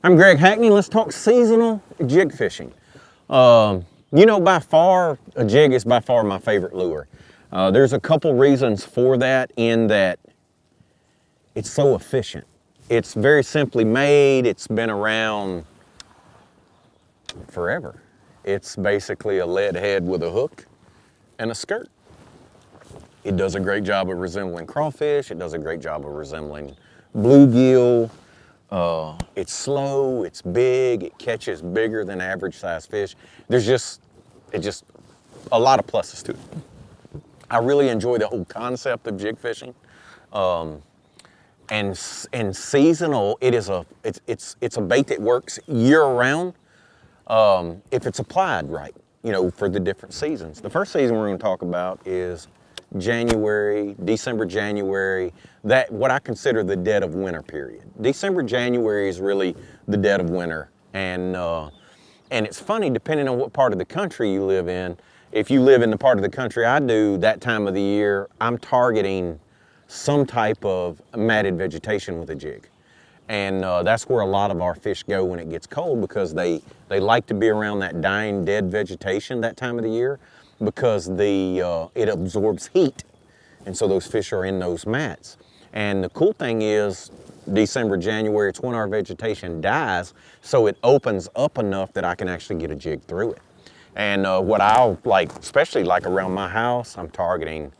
I'm Greg Hackney. Let's talk seasonal jig fishing. You know, by far, a jig is by far my favorite lure. There's a couple reasons for that, in that it's so efficient. It's very simply made. It's been around forever. It's basically a lead head with a hook and a skirt. It does a great job of resembling crawfish. It does a great job of resembling bluegill. It's slow, it's big, it catches bigger than average size fish. There's just a lot of pluses to it. I really enjoy the whole concept of jig fishing. And seasonal, it's a bait that works year round if it's applied right, you know, for the different seasons. The first season we're going to talk about is December, January, that what I consider the dead of winter period. December, January is really the dead of winter. And it's funny, depending on what part of the country you live in. If you live in the part of the country I do, that time of the year, I'm targeting some type of matted vegetation with a jig. And that's where a lot of our fish go when it gets cold, because they like to be around that dying, dead vegetation that time of the year, because it absorbs heat. And so those fish are in those mats. And the cool thing is, December, January, it's when our vegetation dies, so it opens up enough that I can actually get a jig through it. And what I'll like, especially like around my house, I'm targeting,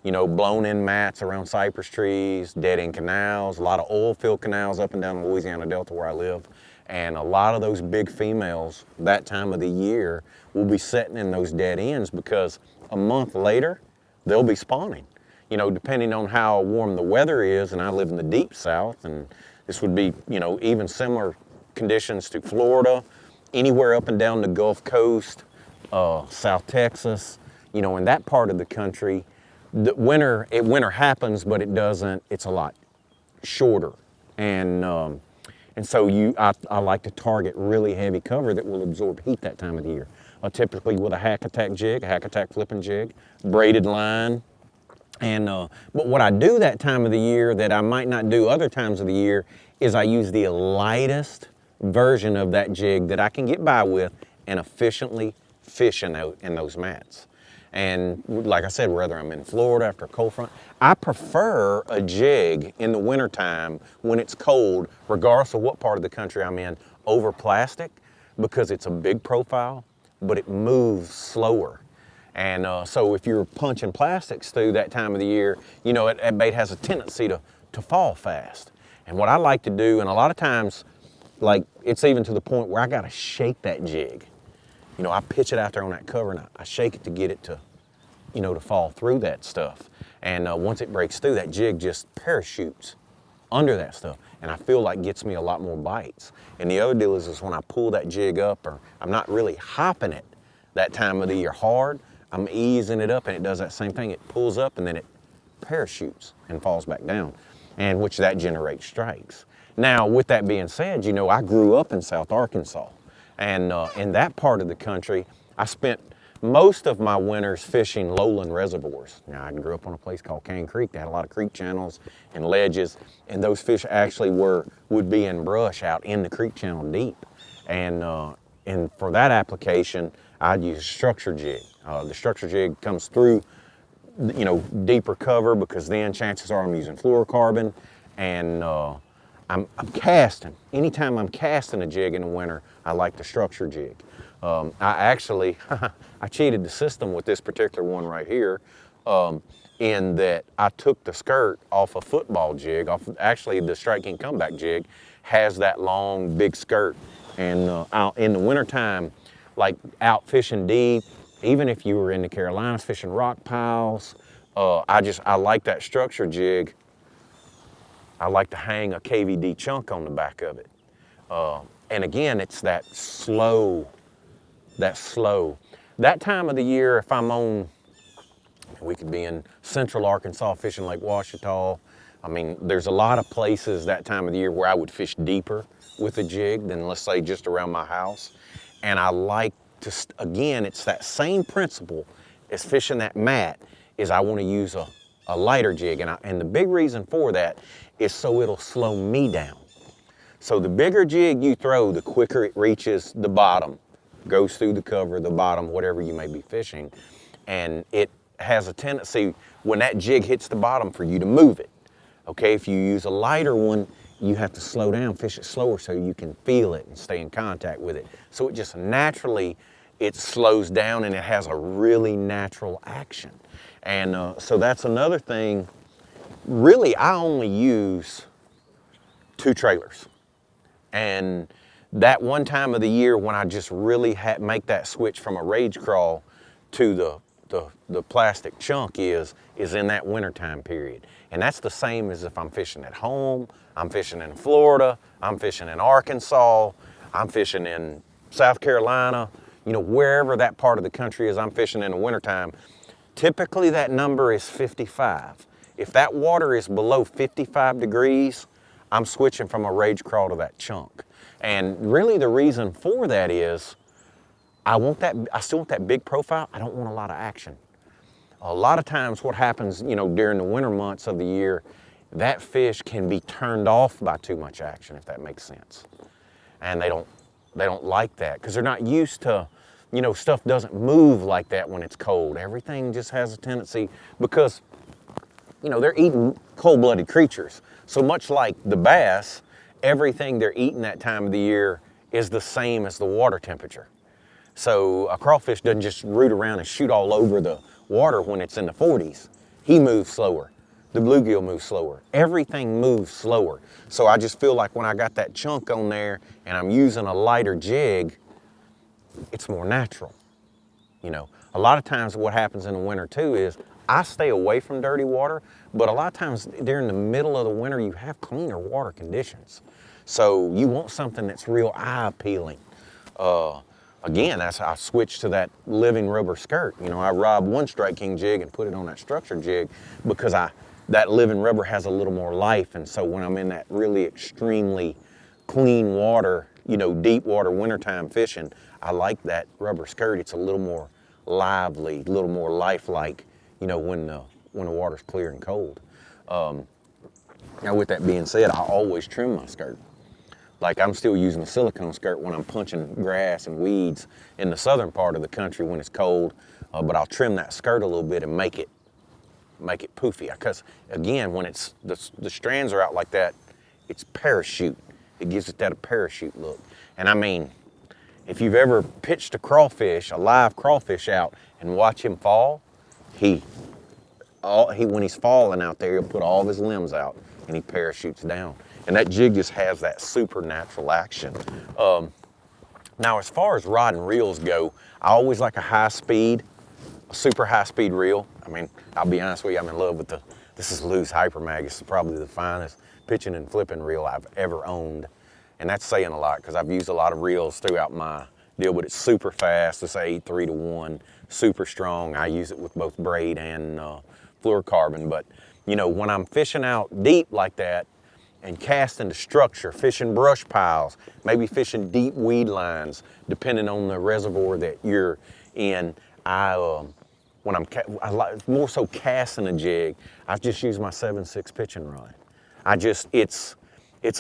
you know, blown in mats around cypress trees, dead end canals, a lot of oil field canals up and down the Louisiana Delta where I live. And a lot of those big females that time of the year will be sitting in those dead ends, because a month later, they'll be spawning. You know, depending on how warm the weather is, and I live in the deep south, and this would be, you know, even similar conditions to Florida, anywhere up and down the Gulf Coast, South Texas, you know, in that part of the country, the winter happens, but it's a lot shorter. And so I like to target really heavy cover that will absorb heat that time of the year. Typically with a hack attack jig, a hack attack flipping jig, braided line. And but what I do that time of the year that I might not do other times of the year is I use the lightest version of that jig that I can get by with and efficiently fish in those mats. And like I said, whether I'm in Florida after a cold front, I prefer a jig in the wintertime when it's cold, regardless of what part of the country I'm in, over plastic, because it's a big profile, but it moves slower. And so if you're punching plastics through that time of the year, you know, that bait has a tendency to fall fast. And what I like to do, and a lot of times, like, it's even to the point where I gotta shake that jig. You know, I pitch it out there on that cover and I shake it to get it to, you know, to fall through that stuff. And once it breaks through, that jig just parachutes under that stuff. And I feel like gets me a lot more bites. And the other deal is when I pull that jig up, or I'm not really hopping it that time of the year hard, I'm easing it up, and it does that same thing. It pulls up and then it parachutes and falls back down, and which that generates strikes. Now, with that being said, you know, I grew up in South Arkansas, and in that part of the country, I spent most of my winters fishing lowland reservoirs. Now, I grew up on a place called Cane Creek. They had a lot of creek channels and ledges, and those fish actually would be in brush out in the creek channel deep. And for that application, I'd use a structure jig. The structure jig comes through, you know, deeper cover, because then chances are I'm using fluorocarbon, and I'm casting. Anytime I'm casting a jig in the winter, I like the structure jig. I actually, I cheated the system with this particular one right here, in that I took the skirt off a football jig. Actually, the Strike King Comeback jig has that long, big skirt. And in the wintertime, like out fishing deep, even if you were in the Carolinas fishing rock piles, I like that structure jig. I like to hang a KVD chunk on the back of it. And again, it's that slow. That time of the year, if I'm on, we could be in central Arkansas fishing Lake Ouachita. I mean, there's a lot of places that time of the year where I would fish deeper with a jig than, let's say, just around my house. And I like to, again, it's that same principle as fishing that mat, is I want to use a lighter jig. And the big reason for that is so it'll slow me down. So the bigger jig you throw, the quicker it reaches the bottom, goes through the cover, the bottom, whatever you may be fishing. And it has a tendency, when that jig hits the bottom, for you to move it. Okay, if you use a lighter one, you have to slow down, fish it slower so you can feel it and stay in contact with it. So it just naturally, it slows down and it has a really natural action. And so that's another thing. Really, I only use 2 trailers. And that one time of the year when I just really make that switch from a rage crawl to the plastic chunk is in that wintertime period. And that's the same as if I'm fishing at home, I'm fishing in Florida, I'm fishing in Arkansas, I'm fishing in South Carolina, you know, wherever that part of the country is, I'm fishing in the wintertime. Typically that number is 55. If that water is below 55 degrees, I'm switching from a rage crawl to that chunk. And really the reason for that is I still want that big profile. I don't want a lot of action. A lot of times what happens, you know, during the winter months of the year, that fish can be turned off by too much action, if that makes sense. And they don't like that because they're not used to, you know, stuff doesn't move like that when it's cold. Everything just has a tendency, because, you know, they're eating cold-blooded creatures. So much like the bass, everything they're eating that time of the year is the same as the water temperature. So a crawfish doesn't just root around and shoot all over the water when it's in the 40s. He moves slower. The bluegill moves slower. Everything moves slower. So I just feel like when I got that chunk on there and I'm using a lighter jig, it's more natural. You know, a lot of times what happens in the winter too is I stay away from dirty water, but a lot of times during the middle of the winter, you have cleaner water conditions. So you want something that's real eye appealing. Again, that's how I switched to that living rubber skirt. You know, I robbed one Strike King jig and put it on that structured jig because that living rubber has a little more life. And so when I'm in that really extremely clean water, you know, deep water wintertime fishing, I like that rubber skirt. It's a little more lively, a little more lifelike, you know, when the water's clear and cold. Now with that being said, I always trim my skirt. Like I'm still using a silicone skirt when I'm punching grass and weeds in the southern part of the country when it's cold, but I'll trim that skirt a little bit and make it poofy. Because again, when it's the strands are out like that, it's parachute. It gives it that parachute look. And I mean, if you've ever pitched a live crawfish out and watch him fall, when he's falling out there, he'll put all of his limbs out and he parachutes down. And that jig just has that supernatural action. Now, as far as rod and reels go, I always like a super high speed reel. I mean, I'll be honest with you, I'm in love with this is Lew's Hyper Mag. It's probably the finest pitching and flipping reel I've ever owned. And that's saying a lot because I've used a lot of reels throughout my deal, but it's super fast. It's 8-3-1, super strong. I use it with both braid and fluorocarbon. But, you know, when I'm fishing out deep like that, and casting to structure, fishing brush piles, maybe fishing deep weed lines, depending on the reservoir that you're in. I like more so casting a jig, I just use my 7.6 pitching rod. It's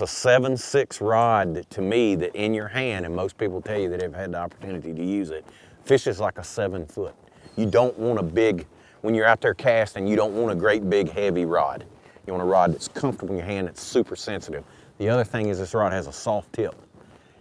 a 7.6 rod that, to me, that in your hand, and most people tell you that they've had the opportunity to use it, fishes like a 7 foot. You don't want a big, when you're out there casting, you don't want a great big heavy rod. You want a rod that's comfortable in your hand, that's super sensitive. The other thing is this rod has a soft tip.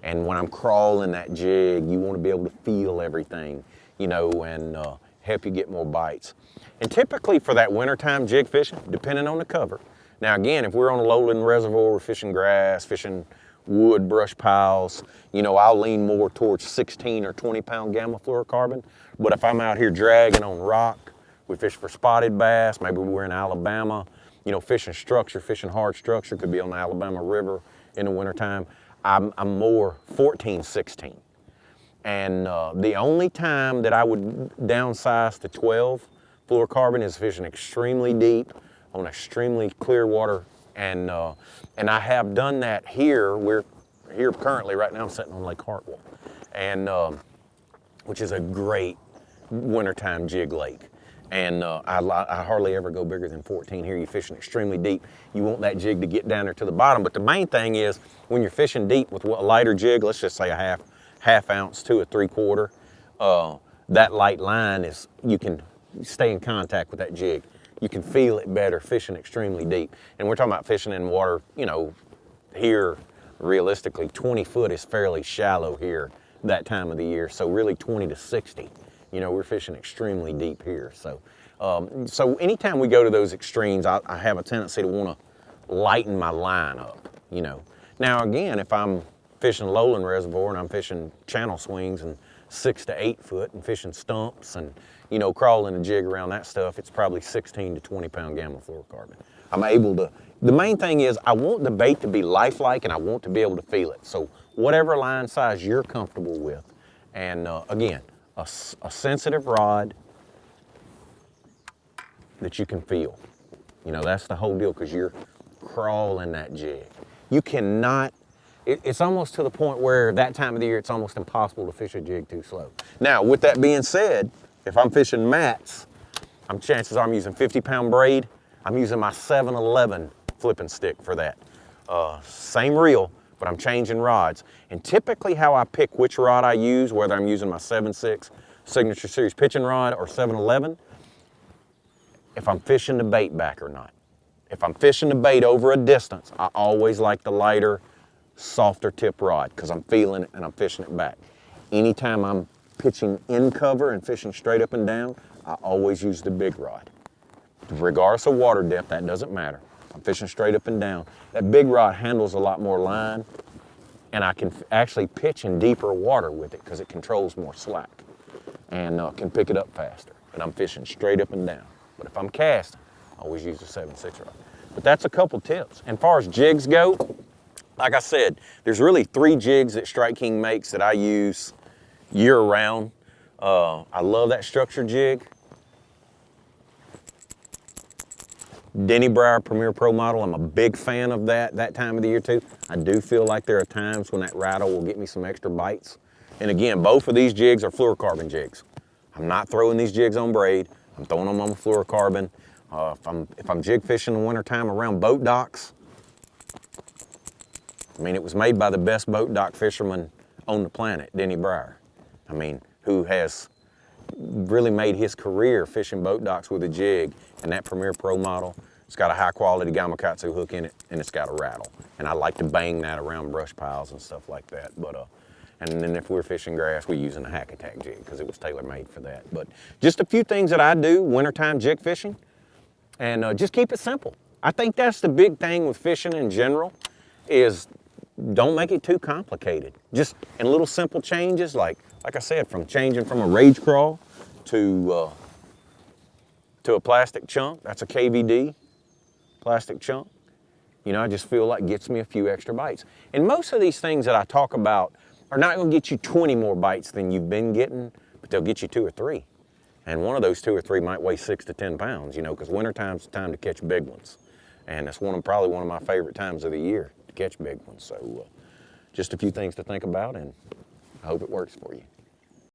And when I'm crawling that jig, you want to be able to feel everything, you know, and help you get more bites. And typically for that wintertime jig fishing, depending on the cover. Now again, if we're on a lowland reservoir, we're fishing grass, fishing wood, brush piles, you know, I'll lean more towards 16 or 20 pound gamma fluorocarbon. But if I'm out here dragging on rock, we fish for spotted bass, maybe we're in Alabama, you know, fishing structure, fishing hard structure, could be on the Alabama River in the wintertime, I'm more 14, 16. And the only time that I would downsize to 12 fluorocarbon is fishing extremely deep on extremely clear water. And I have done that here. We're here currently, right now I'm sitting on Lake Hartwell, and which is a great wintertime jig lake. And I hardly ever go bigger than 14 here. You're fishing extremely deep. You want that jig to get down there to the bottom. But the main thing is when you're fishing deep with a lighter jig, let's just say a half ounce to a 3/4, that light line is, you can stay in contact with that jig. You can feel it better fishing extremely deep. And we're talking about fishing in water, you know, here realistically 20 foot is fairly shallow here that time of the year. So really 20 to 60. You know, we're fishing extremely deep here. So so anytime we go to those extremes, I have a tendency to want to lighten my line up, you know. Now again, if I'm fishing lowland reservoir and I'm fishing channel swings and 6 to 8 foot and fishing stumps and, you know, crawling a jig around that stuff, it's probably 16 to 20 pound gamma fluorocarbon. I'm able to, the main thing is I want the bait to be lifelike and I want to be able to feel it. So whatever line size you're comfortable with. And again, a sensitive rod that you can feel. You know, that's the whole deal, because you're crawling that jig. You cannot, it's almost to the point where that time of the year it's almost impossible to fish a jig too slow. Now, with that being said, if I'm fishing mats, chances are I'm using 50-pound braid. I'm using my 711 flipping stick for that. Same reel, but I'm changing rods. And typically how I pick which rod I use, whether I'm using my 7.6 Signature Series pitching rod or 711, if I'm fishing the bait back or not. If I'm fishing the bait over a distance, I always like the lighter, softer tip rod because I'm feeling it and I'm fishing it back. Anytime I'm pitching in cover and fishing straight up and down, I always use the big rod. Regardless of water depth, that doesn't matter. I'm fishing straight up and down. That big rod handles a lot more line, and I can actually pitch in deeper water with it because it controls more slack and can pick it up faster. But I'm fishing straight up and down. But if I'm casting, I always use the 7.6 rod. But that's a couple tips. And as far as jigs go, like I said, there's really 3 jigs that Strike King makes that I use year round. I love that structure jig. Denny Brauer Premier Pro model, I'm a big fan of that time of the year too. I do feel like there are times when that rattle will get me some extra bites. And again, both of these jigs are fluorocarbon jigs. I'm not throwing these jigs on braid. I'm throwing them on fluorocarbon. If I'm jig fishing in the wintertime around boat docks, I mean, it was made by the best boat dock fisherman on the planet, Denny Brauer. I mean, who has really made his career fishing boat docks with a jig, and that Premier Pro model, it's got a high quality Gamakatsu hook in it, and it's got a rattle. And I like to bang that around brush piles and stuff like that. But and then if we're fishing grass, we're using a Hack Attack jig because it was tailor made for that. But just a few things that I do wintertime jig fishing, and just keep it simple. I think that's the big thing with fishing in general, is don't make it too complicated. Just in little simple changes, like I said, from changing from a rage crawl to a plastic chunk. That's a KVD plastic chunk. You know, I just feel like gets me a few extra bites. And most of these things that I talk about are not going to get you 20 more bites than you've been getting, but they'll get you 2 or 3. And one of those 2 or 3 might weigh 6 to 10 pounds, you know, because wintertime's the time to catch big ones. And that's probably one of my favorite times of the year to catch big ones. So just a few things to think about, and I hope it works for you.